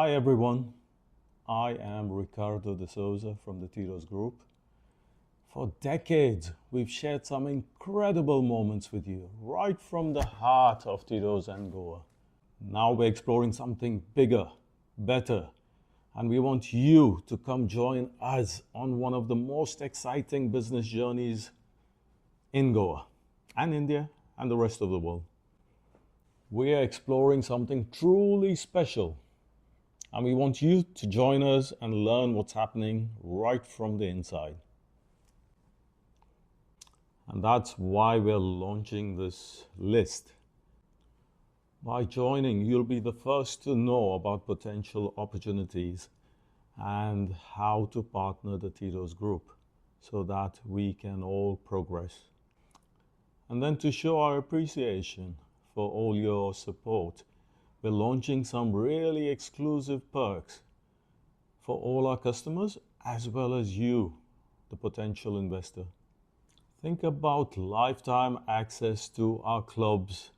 Hi everyone, I am Ricardo de Souza from the Tito's Group. For decades, we've shared some incredible moments with you, right from the heart of Tito's and Goa. Now we're exploring something bigger, better, and we want you to come join us on one of the most exciting business journeys in Goa and India and the rest of the world. We are exploring something truly special, and we want you to join us and learn what's happening right from the inside. And that's why we're launching this list. By joining, you'll be the first to know about potential opportunities and how to partner the Tito's Group so that we can all progress. And then to show our appreciation for all your support, we're launching some really exclusive perks for all our customers as well as you, the potential investor. Think about lifetime access to our clubs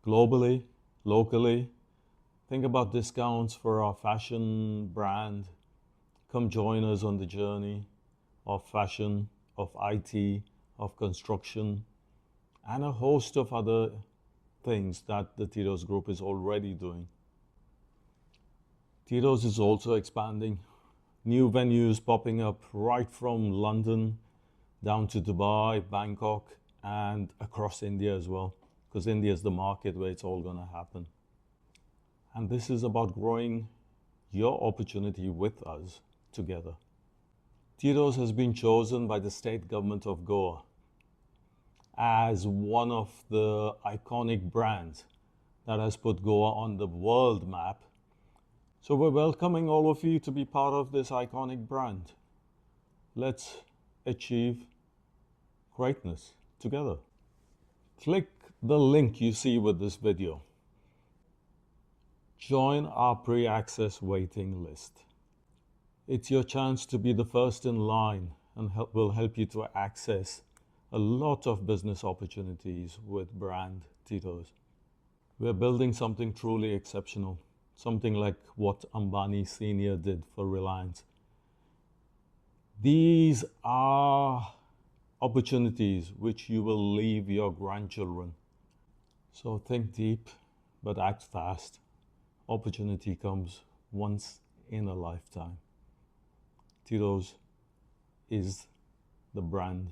globally, locally. Think about discounts for our fashion brand. Come join us on the journey of fashion, of IT, of construction, and a host of other things that the Tito's Group is already doing. Tito's is also expanding. New venues popping up right from London down to Dubai, Bangkok, and across India as well, because India is the market where it's all going to happen. And this is about growing your opportunity with us together. Tito's has been chosen by the state government of Goa as one of the iconic brands that has put Goa on the world map. So we're welcoming all of you to be part of this iconic brand. Let's achieve greatness together. Click the link you see with this video. Join our pre-access waiting list. It's your chance to be the first in line and will help you to access a lot of business opportunities with brand Tito's. We're building something truly exceptional, something like what Ambani Senior did for Reliance. These are opportunities which you will leave your grandchildren. So think deep, but act fast. Opportunity comes once in a lifetime. Tito's is the brand